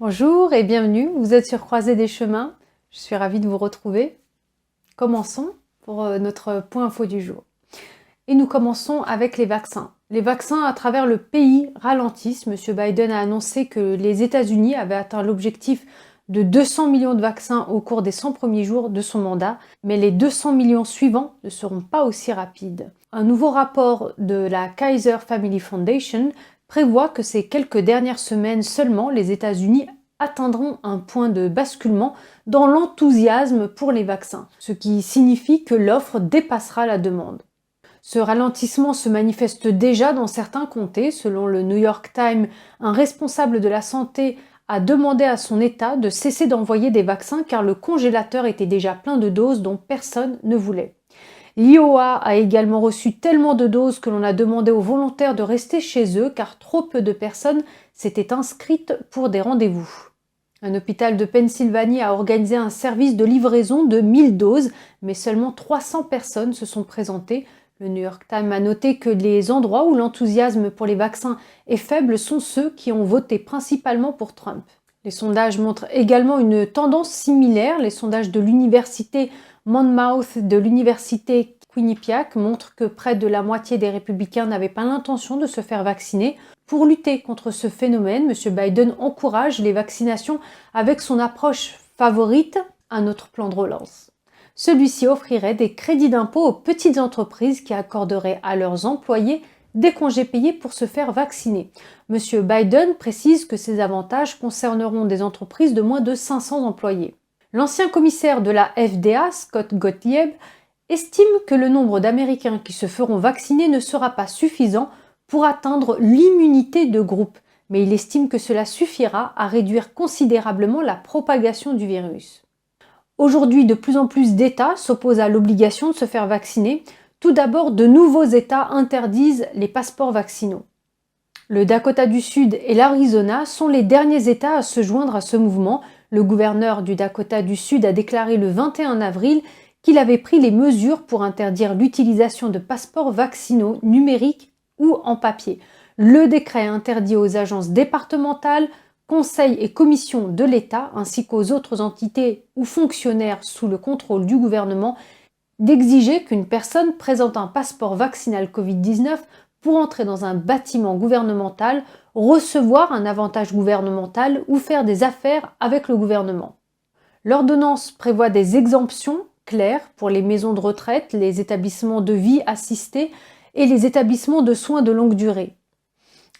Bonjour et bienvenue, vous êtes sur Croisée des chemins, je suis ravie de vous retrouver. Commençons pour notre point info du jour. Et nous commençons avec les vaccins. Les vaccins à travers le pays ralentissent. M. Biden a annoncé que les États-Unis avaient atteint l'objectif de 200 millions de vaccins au cours des 100 premiers jours de son mandat, mais les 200 millions suivants ne seront pas aussi rapides. Un nouveau rapport de la Kaiser Family Foundation prévoit que ces quelques dernières semaines seulement, les États-Unis atteindront un point de basculement dans l'enthousiasme pour les vaccins, ce qui signifie que l'offre dépassera la demande. Ce ralentissement se manifeste déjà dans certains comtés. Selon le New York Times, un responsable de la santé a demandé à son État de cesser d'envoyer des vaccins car le congélateur était déjà plein de doses dont personne ne voulait. L'Iowa a également reçu tellement de doses que l'on a demandé aux volontaires de rester chez eux car trop peu de personnes s'étaient inscrites pour des rendez-vous. Un hôpital de Pennsylvanie a organisé un service de livraison de 1000 doses, mais seulement 300 personnes se sont présentées. Le New York Times a noté que les endroits où l'enthousiasme pour les vaccins est faible sont ceux qui ont voté principalement pour Trump. Les sondages montrent également une tendance similaire. Les sondages de l'université Monmouth de l'université Quinnipiac montrent que près de la moitié des républicains n'avaient pas l'intention de se faire vacciner. Pour lutter contre ce phénomène, M. Biden encourage les vaccinations avec son approche favorite, un autre plan de relance. Celui-ci offrirait des crédits d'impôt aux petites entreprises qui accorderaient à leurs employés des congés payés pour se faire vacciner. M. Biden précise que ces avantages concerneront des entreprises de moins de 500 employés. L'ancien commissaire de la FDA, Scott Gottlieb, estime que le nombre d'Américains qui se feront vacciner ne sera pas suffisant pour atteindre l'immunité de groupe, mais il estime que cela suffira à réduire considérablement la propagation du virus. Aujourd'hui, de plus en plus d'États s'opposent à l'obligation de se faire vacciner. Tout d'abord, de nouveaux États interdisent les passeports vaccinaux. Le Dakota du Sud et l'Arizona sont les derniers États à se joindre à ce mouvement. Le gouverneur du Dakota du Sud a déclaré le 21 avril qu'il avait pris les mesures pour interdire l'utilisation de passeports vaccinaux numériques ou en papier. Le décret interdit aux agences départementales, conseils et commissions de l'État, ainsi qu'aux autres entités ou fonctionnaires sous le contrôle du gouvernement, d'exiger qu'une personne présente un passeport vaccinal Covid-19 pour entrer dans un bâtiment gouvernemental, recevoir un avantage gouvernemental ou faire des affaires avec le gouvernement. L'ordonnance prévoit des exemptions claires pour les maisons de retraite, les établissements de vie assistée et les établissements de soins de longue durée.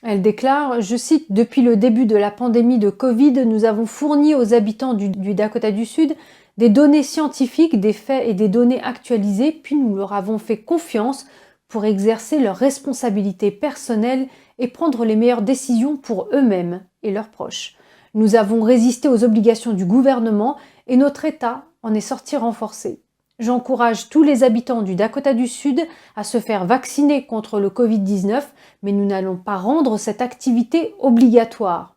Elle déclare, je cite, « Depuis le début de la pandémie de Covid, nous avons fourni aux habitants du Dakota du Sud des données scientifiques, des faits et des données actualisées, puis nous leur avons fait confiance pour exercer leurs responsabilités personnelles et prendre les meilleures décisions pour eux-mêmes et leurs proches. Nous avons résisté aux obligations du gouvernement et notre État en est sorti renforcé. J'encourage tous les habitants du Dakota du Sud à se faire vacciner contre le Covid-19, mais nous n'allons pas rendre cette activité obligatoire.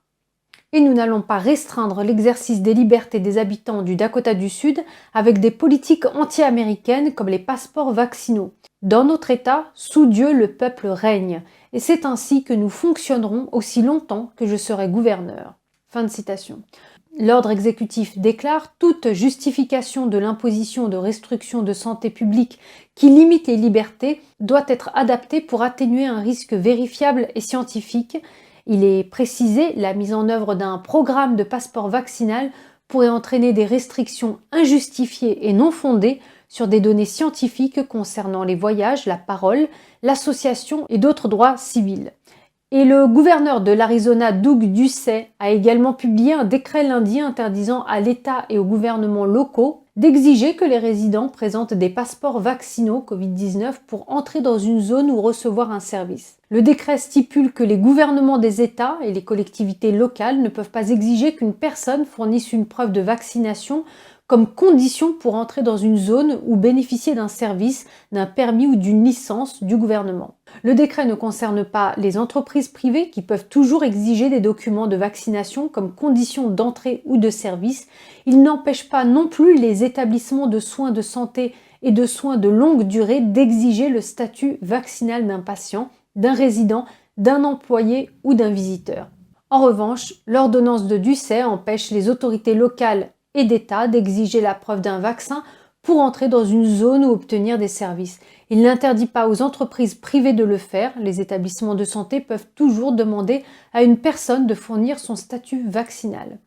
Et nous n'allons pas restreindre l'exercice des libertés des habitants du Dakota du Sud avec des politiques anti-américaines comme les passeports vaccinaux. Dans notre État, sous Dieu, le peuple règne, et c'est ainsi que nous fonctionnerons aussi longtemps que je serai gouverneur. » Fin de citation. L'ordre exécutif déclare toute justification de l'imposition de restrictions de santé publique qui limitent les libertés doit être adaptée pour atténuer un risque vérifiable et scientifique. Il est précisé la mise en œuvre d'un programme de passeport vaccinal pourrait entraîner des restrictions injustifiées et non fondées sur des données scientifiques concernant les voyages, la parole, l'association et d'autres droits civils. Et le gouverneur de l'Arizona, Doug Ducey, a également publié un décret lundi interdisant à l'État et aux gouvernements locaux d'exiger que les résidents présentent des passeports vaccinaux Covid-19 pour entrer dans une zone ou recevoir un service. Le décret stipule que les gouvernements des États et les collectivités locales ne peuvent pas exiger qu'une personne fournisse une preuve de vaccination comme condition pour entrer dans une zone ou bénéficier d'un service, d'un permis ou d'une licence du gouvernement. Le décret ne concerne pas les entreprises privées qui peuvent toujours exiger des documents de vaccination comme condition d'entrée ou de service. Il n'empêche pas non plus les établissements de soins de santé et de soins de longue durée d'exiger le statut vaccinal d'un patient, d'un résident, d'un employé ou d'un visiteur. En revanche, l'ordonnance de Ducey empêche les autorités locales et d'État d'exiger la preuve d'un vaccin pour entrer dans une zone ou obtenir des services. Il n'interdit pas aux entreprises privées de le faire. Les établissements de santé peuvent toujours demander à une personne de fournir son statut vaccinal.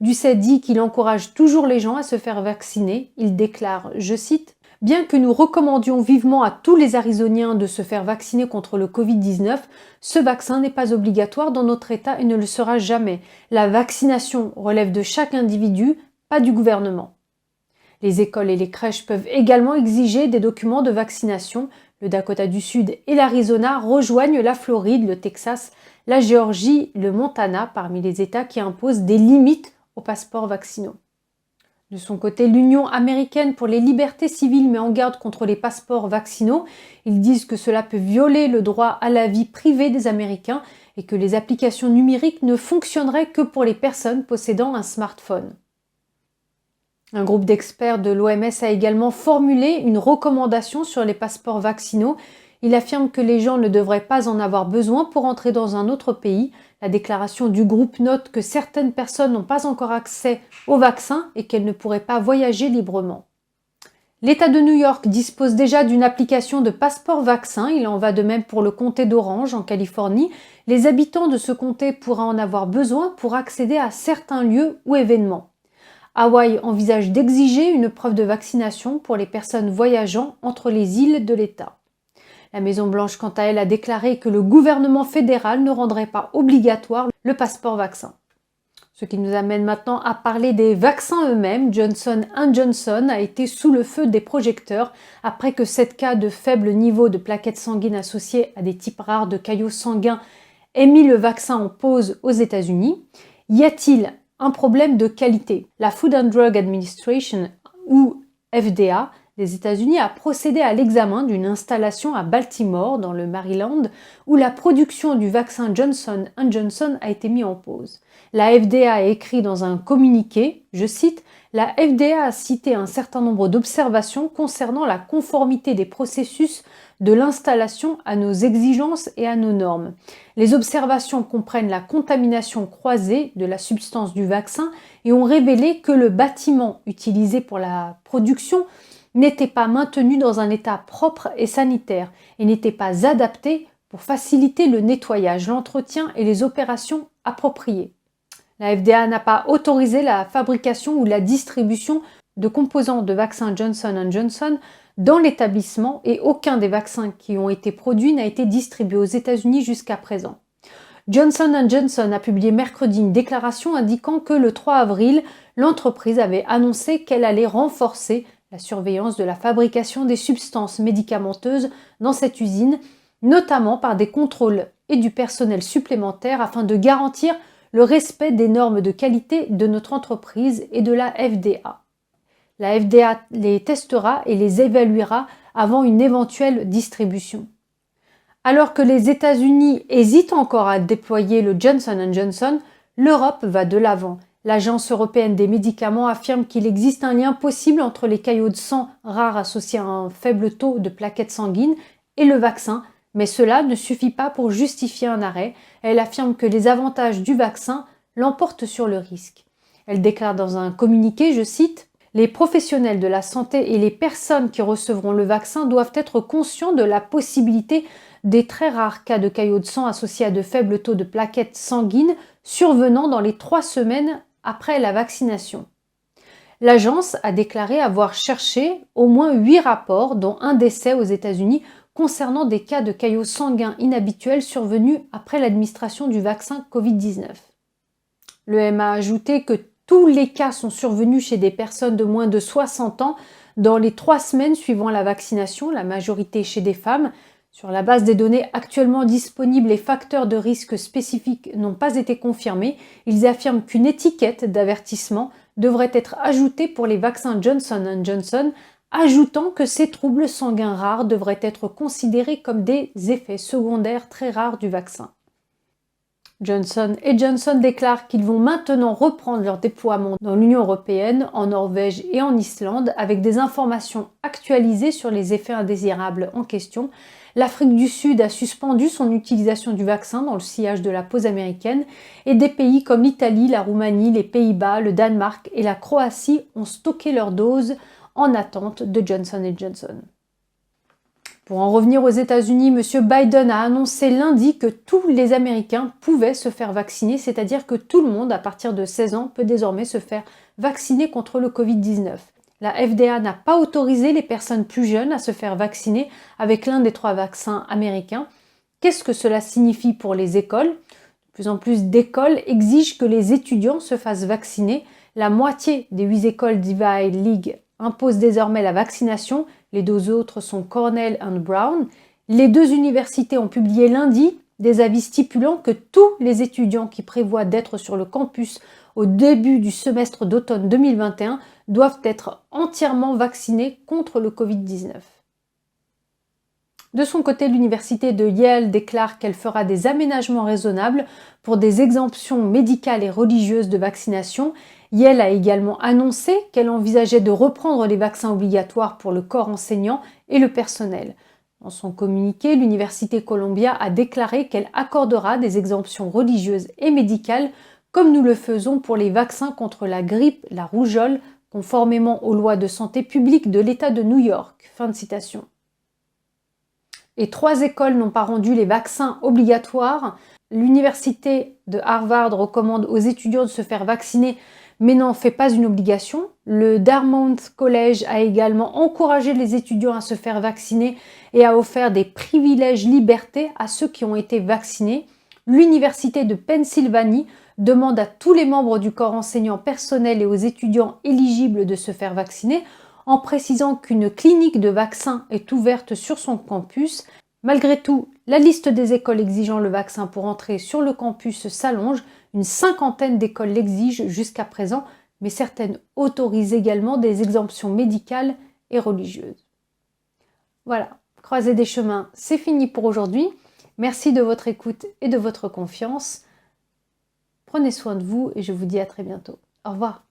Ducey dit qu'il encourage toujours les gens à se faire vacciner. Il déclare, je cite, « Bien que nous recommandions vivement à tous les Arizoniens de se faire vacciner contre le Covid-19, ce vaccin n'est pas obligatoire dans notre État et ne le sera jamais. La vaccination relève de chaque individu, pas du gouvernement. » Les écoles et les crèches peuvent également exiger des documents de vaccination. Le Dakota du Sud et l'Arizona rejoignent la Floride, le Texas, la Géorgie, le Montana parmi les États qui imposent des limites aux passeports vaccinaux. De son côté, l'Union américaine pour les libertés civiles met en garde contre les passeports vaccinaux. Ils disent que cela peut violer le droit à la vie privée des Américains et que les applications numériques ne fonctionneraient que pour les personnes possédant un smartphone. Un groupe d'experts de l'OMS a également formulé une recommandation sur les passeports vaccinaux. Il affirme que les gens ne devraient pas en avoir besoin pour entrer dans un autre pays. La déclaration du groupe note que certaines personnes n'ont pas encore accès au vaccin et qu'elles ne pourraient pas voyager librement. L'État de New York dispose déjà d'une application de passeport vaccin. Il en va de même pour le comté d'Orange en Californie. Les habitants de ce comté pourraient en avoir besoin pour accéder à certains lieux ou événements. Hawaï envisage d'exiger une preuve de vaccination pour les personnes voyageant entre les îles de l'État. La Maison-Blanche, quant à elle, a déclaré que le gouvernement fédéral ne rendrait pas obligatoire le passeport vaccin. Ce qui nous amène maintenant à parler des vaccins eux-mêmes. Johnson & Johnson a été sous le feu des projecteurs après que 7 cas de faible niveau de plaquettes sanguines associées à des types rares de caillots sanguins aient mis le vaccin en pause aux États-Unis. Y a-t-il un problème de qualité? La Food and Drug Administration, ou FDA, des États-Unis a procédé à l'examen d'une installation à Baltimore, dans le Maryland, où la production du vaccin Johnson & Johnson a été mise en pause. La FDA a écrit dans un communiqué, je cite, « La FDA a cité un certain nombre d'observations concernant la conformité des processus de l'installation à nos exigences et à nos normes. Les observations comprennent la contamination croisée de la substance du vaccin et ont révélé que le bâtiment utilisé pour la production n'était pas maintenu dans un état propre et sanitaire et n'était pas adapté pour faciliter le nettoyage, l'entretien et les opérations appropriées. La FDA n'a pas autorisé la fabrication ou la distribution de composants de vaccins Johnson & Johnson dans l'établissement et aucun des vaccins qui ont été produits n'a été distribué aux États-Unis jusqu'à présent. Johnson & Johnson a publié mercredi une déclaration indiquant que le 3 avril, l'entreprise avait annoncé qu'elle allait renforcer la surveillance de la fabrication des substances médicamenteuses dans cette usine, notamment par des contrôles et du personnel supplémentaire afin de garantir le respect des normes de qualité de notre entreprise et de la FDA. La FDA les testera et les évaluera avant une éventuelle distribution. Alors que les États-Unis hésitent encore à déployer le Johnson & Johnson, l'Europe va de l'avant. L'Agence européenne des médicaments affirme qu'il existe un lien possible entre les caillots de sang rares associés à un faible taux de plaquettes sanguines et le vaccin, mais cela ne suffit pas pour justifier un arrêt. Elle affirme que les avantages du vaccin l'emportent sur le risque. Elle déclare dans un communiqué, je cite, « Les professionnels de la santé et les personnes qui recevront le vaccin doivent être conscients de la possibilité des très rares cas de caillots de sang associés à de faibles taux de plaquettes sanguines survenant dans les 3 semaines après la vaccination. » L'agence a déclaré avoir cherché au moins 8 rapports, dont un décès aux États-Unis, concernant des cas de caillots sanguins inhabituels survenus après l'administration du vaccin Covid-19. L'EMA a ajouté que tous les cas sont survenus chez des personnes de moins de 60 ans dans les 3 semaines suivant la vaccination, la majorité chez des femmes. Sur la base des données actuellement disponibles, les facteurs de risque spécifiques n'ont pas été confirmés. Ils affirment qu'une étiquette d'avertissement devrait être ajoutée pour les vaccins Johnson & Johnson, ajoutant que ces troubles sanguins rares devraient être considérés comme des effets secondaires très rares du vaccin. Johnson & Johnson déclarent qu'ils vont maintenant reprendre leur déploiement dans l'Union européenne, en Norvège et en Islande avec des informations actualisées sur les effets indésirables en question. L'Afrique du Sud a suspendu son utilisation du vaccin dans le sillage de la pause américaine et des pays comme l'Italie, la Roumanie, les Pays-Bas, le Danemark et la Croatie ont stocké leurs doses en attente de Johnson & Johnson. Pour en revenir aux États-Unis, M. Biden a annoncé lundi que tous les Américains pouvaient se faire vacciner, c'est-à-dire que tout le monde à partir de 16 ans peut désormais se faire vacciner contre le Covid-19. La FDA n'a pas autorisé les personnes plus jeunes à se faire vacciner avec l'un des 3 vaccins américains. Qu'est-ce que cela signifie pour les écoles ? De plus en plus d'écoles exigent que les étudiants se fassent vacciner. La moitié des 8 écoles d'Ivy League imposent désormais la vaccination. Les 2 autres sont Cornell et Brown. Les 2 universités ont publié lundi des avis stipulant que tous les étudiants qui prévoient d'être sur le campus au début du semestre d'automne 2021 doivent être entièrement vaccinés contre le Covid-19. De son côté, l'université de Yale déclare qu'elle fera des aménagements raisonnables pour des exemptions médicales et religieuses de vaccination. Yale a également annoncé qu'elle envisageait de reprendre les vaccins obligatoires pour le corps enseignant et le personnel. Dans son communiqué, l'université Columbia a déclaré qu'elle accordera des exemptions religieuses et médicales comme nous le faisons pour les vaccins contre la grippe, la rougeole, conformément aux lois de santé publique de l'État de New York. Fin de citation. Et 3 écoles n'ont pas rendu les vaccins obligatoires. L'université de Harvard recommande aux étudiants de se faire vacciner, mais n'en fait pas une obligation. Le Dartmouth College a également encouragé les étudiants à se faire vacciner et a offert des privilèges libertés à ceux qui ont été vaccinés. L'université de Pennsylvanie demande à tous les membres du corps enseignant personnel et aux étudiants éligibles de se faire vacciner, en précisant qu'une clinique de vaccins est ouverte sur son campus. Malgré tout, la liste des écoles exigeant le vaccin pour entrer sur le campus s'allonge. Une 50aine d'écoles l'exigent jusqu'à présent, mais certaines autorisent également des exemptions médicales et religieuses. Voilà, Croisée des chemins, c'est fini pour aujourd'hui. Merci de votre écoute et de votre confiance. Prenez soin de vous et je vous dis à très bientôt. Au revoir.